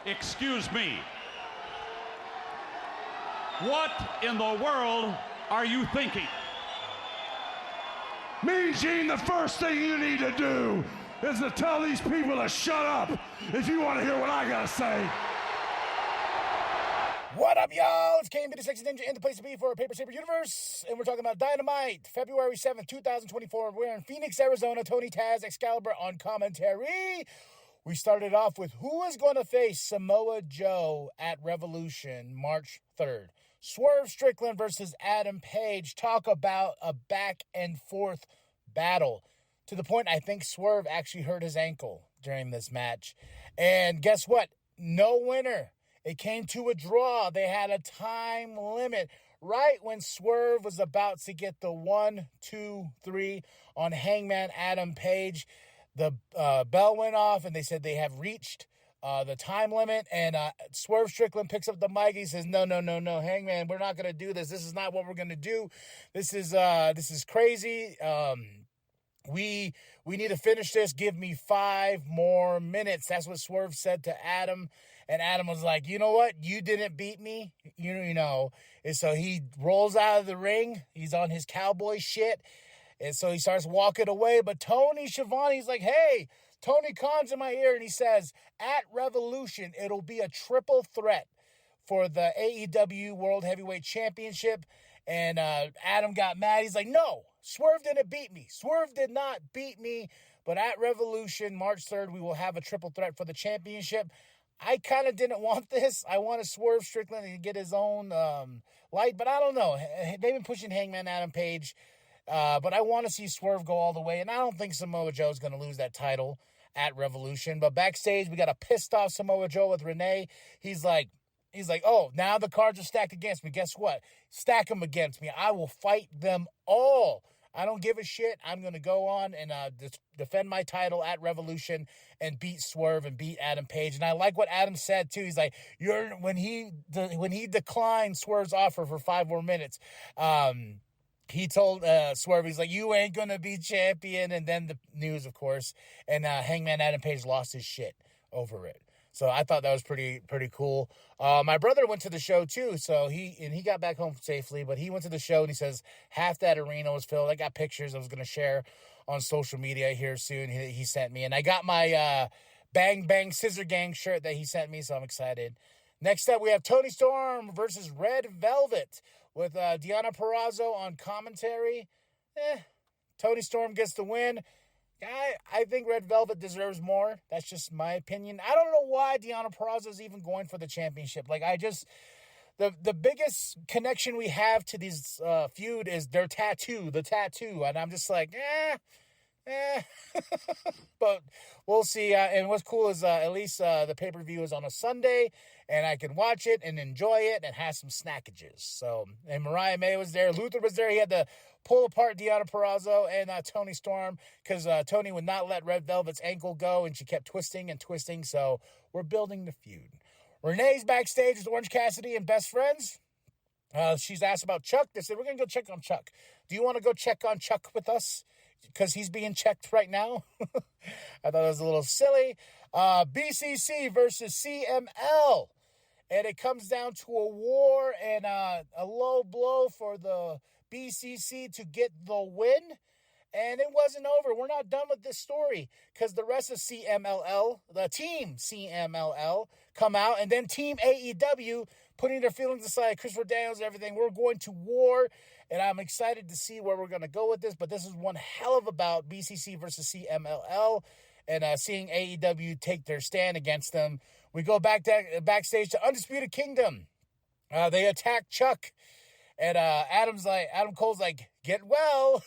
Excuse me. What in the world are you thinking? Mean Gene, the first thing you need to do is to tell these people to shut up if you want to hear what I gotta say. What up, y'all? It's KMB the Sexy Ninja in the place to be for a Paper Saber Universe, and we're talking about Dynamite, February 7th, 2024. We're in Phoenix, Arizona. Tony Taz, Excalibur on commentary. We started off with who is going to face Samoa Joe at Revolution March 3rd. Swerve Strickland versus Adam Page. Talk about a back and forth battle. To the point, I think Swerve actually hurt his ankle during this match. And guess what? No winner. It came to a draw. They had a time limit. Right when Swerve was about to get the 1, 2, 3 on Hangman Adam Page, the bell went off and they said they have reached the time limit. And Swerve Strickland picks up the mic. He says, no, Hangman, we're not going to do this. This is not what we're going to do. This is crazy. We need to finish this. Give me 5 more minutes. That's what Swerve said to Adam. And Adam was like, you know what? You didn't beat me. You know. And so he rolls out of the ring. He's on his cowboy shit. And so he starts walking away. But Tony Schiavone's like, hey, Tony Khan's in my ear. And he says, at Revolution, it'll be a triple threat for the AEW World Heavyweight Championship. And Adam got mad. He's like, no, Swerve didn't beat me. Swerve did not beat me. But at Revolution, March 3rd, we will have a triple threat for the championship. I kind of didn't want this. I wanted Swerve Strickland to get his own light. But I don't know. They've been pushing Hangman Adam Page. But I want to see Swerve go all the way. And I don't think Samoa Joe is going to lose that title at Revolution. But backstage, we got a pissed off Samoa Joe with Renee. He's like, oh, now the cards are stacked against me. Guess what? Stack them against me. I will fight them all. I don't give a shit. I'm going to go on and defend my title at Revolution and beat Swerve and beat Adam Page. And I like what Adam said, too. He's like, when he declined Swerve's offer for 5 more minutes, he told Swerve, he's like, you ain't going to be champion. And then the news, of course, and Hangman Adam Page lost his shit over it. So I thought that was pretty cool. My brother went to the show too, so he got back home safely, but he went to the show and he says half that arena was filled. I got pictures I was going to share on social media here soon. He sent me, and I got my Bang Bang Scissor Gang shirt that he sent me, so I'm excited. Next up, we have Toni Storm versus Red Velvet with Deonna Purrazzo on commentary. Toni Storm gets the win. I think Red Velvet deserves more. That's just my opinion. I don't know why Deonna Purrazzo is even going for the championship. Like, the biggest connection we have to these feud is their tattoo, the tattoo. And I'm just like, but we'll see. And what's cool is at least the pay-per-view is on a Sunday, and I can watch it and enjoy it and have some snackages. So, and Mariah May was there. Luther was there. He had to pull apart Deonna Purrazzo and Toni Storm because Toni would not let Red Velvet's ankle go, and she kept twisting and twisting. So we're building the feud. Renee's backstage with Orange Cassidy and Best Friends. She's asked about Chuck. They said, we're going to go check on Chuck. Do you want to go check on Chuck with us? Because he's being checked right now. I thought it was a little silly. BCC versus CML. And it comes down to a war and a low blow for the BCC to get the win. And it wasn't over. We're not done with this story because the rest of CMLL, the team CMLL, come out. And then Team AEW putting their feelings aside, Christopher Daniels and everything. We're going to war. And I'm excited to see where we're going to go with this. But this is one hell of a bout, BCC versus CMLL. And seeing AEW take their stand against them. We go backstage to Undisputed Kingdom. They attack Chuck. And Adam Cole's like, get well.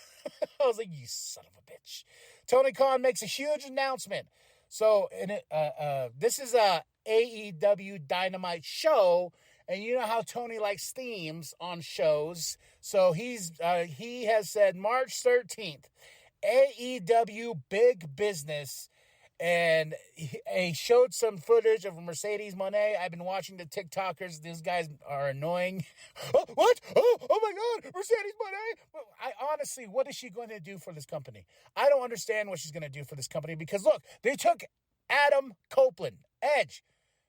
I was like, you son of a bitch. Tony Khan makes a huge announcement. So this is a AEW Dynamite show. And you know how Tony likes themes on shows. So he has said March 13th, AEW Big Business. And he showed some footage of Mercedes Moné. I've been watching the TikTokers. These guys are annoying. Oh, what? Oh my God, Mercedes Moné. Honestly, what is she going to do for this company? I don't understand what she's going to do for this company because, look, they took Adam Copeland Edge.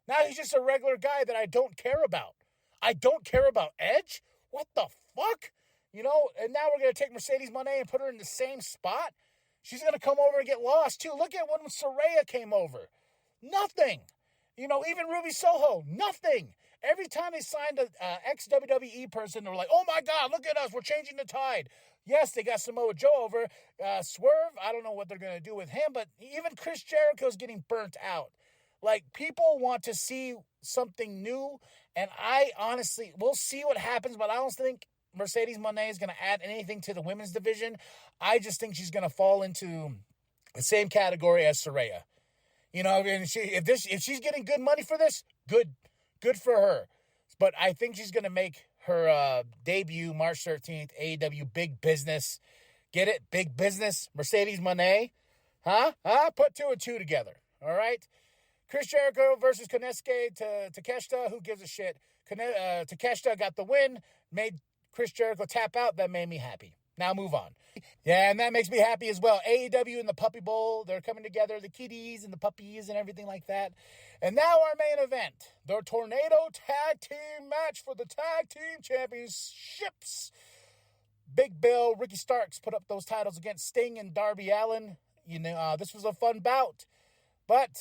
Now he's just a regular guy that I don't care about. I don't care about Edge? What the fuck? You know, and now we're going to take Mercedes Moné and put her in the same spot? She's going to come over and get lost, too. Look at when Saraya came over. Nothing. You know, even Ruby Soho, nothing. Every time they signed an ex-WWE person, they were like, oh my God, look at us, we're changing the tide. Yes, they got Samoa Joe over. Swerve, I don't know what they're going to do with him, but even Chris Jericho's getting burnt out. Like, people want to see something new, and I honestly, we'll see what happens, but I don't think Mercedes Moné is going to add anything to the women's division. I just think she's going to fall into the same category as Saraya. You know, and if she's getting good money for this, good for her. But I think she's going to make her debut March 13th, AEW Big Business. Get it? Big Business. Mercedes Moné. Huh? Put 2 and 2 together. All right? Chris Jericho versus Konosuke Takeshita. Who gives a shit? Takeshita got the win. Made Chris Jericho tap out. That made me happy. Now move on. Yeah, and that makes me happy as well. AEW and the Puppy Bowl, they're coming together, the kitties and the puppies and everything like that. And now our main event, the Tornado Tag Team match for the Tag Team Championships. Big Bill, Ricky Starks put up those titles against Sting and Darby Allin. You know, this was a fun bout, but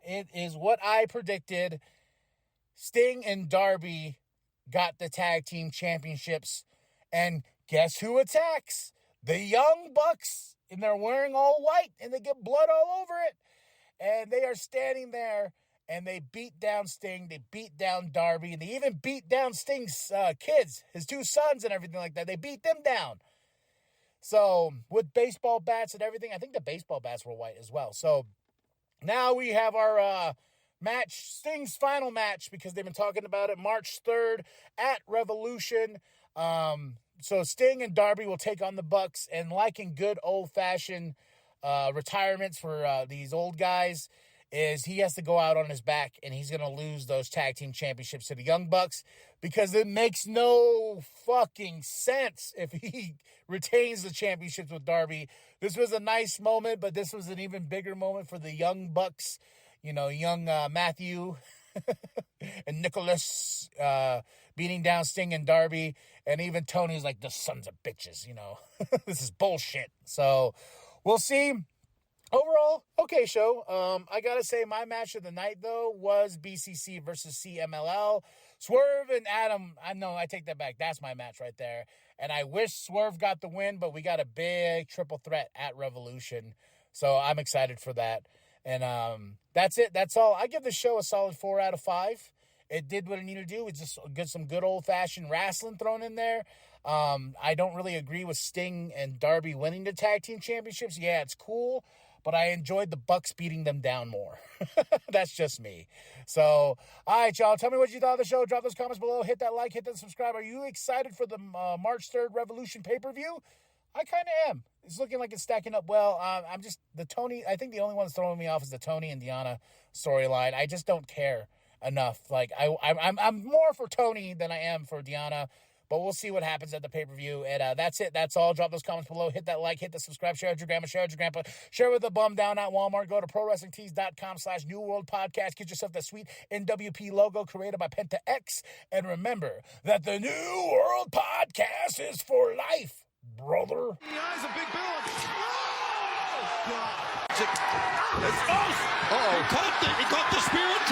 it is what I predicted. Sting and Darby got the Tag Team Championships, and guess who attacks? The Young Bucks, and they're wearing all white, and they get blood all over it. And they are standing there, and they beat down Sting, they beat down Darby, and they even beat down Sting's kids, his 2 sons and everything like that. They beat them down. So, with baseball bats and everything, I think the baseball bats were white as well. So, now we have our match, Sting's final match, because they've been talking about it, March 3rd at Revolution. So Sting and Darby will take on the Bucks, and like in good old-fashioned retirements for these old guys, is he has to go out on his back, and he's going to lose those tag team championships to the Young Bucks, because it makes no fucking sense if he retains the championships with Darby. This was a nice moment, but this was an even bigger moment for the Young Bucks. You know, young Matthew and Nicholas beating down Sting and Darby. And even Tony's like, the sons of bitches, you know. This is bullshit. So, we'll see. Overall, okay show. I gotta say, my match of the night, though, was BCC versus CMLL. Swerve and Adam, I take that back. That's my match right there. And I wish Swerve got the win, but we got a big triple threat at Revolution. So, I'm excited for that. And that's it. That's all. I give the show a solid 4 out of 5. It did what it needed to do. It's just get some good old-fashioned wrestling thrown in there. I don't really agree with Sting and Darby winning the tag team championships. Yeah, it's cool, but I enjoyed the Bucks beating them down more. That's just me. So, all right, y'all. Tell me what you thought of the show. Drop those comments below. Hit that like. Hit that subscribe. Are you excited for the March 3rd Revolution pay-per-view? I kind of am. It's looking like it's stacking up well. I'm just, the Tony, I think the only one that's throwing me off is the Tony and Deanna storyline. I just don't care enough. Like, I'm more for Tony than I am for Deanna, but we'll see what happens at the pay-per-view. And that's it. That's all. Drop those comments below. Hit that like, hit the subscribe, share with your grandma, share with your grandpa, share with the bum down at Walmart. Go to ProWrestlingTees.com/New World Podcast. Get yourself that sweet nWp logo created by Penta X. And remember that the New World Podcast is for life, brother. The eyes of Big Bill. Oh, God. Uh-oh. He caught the spear and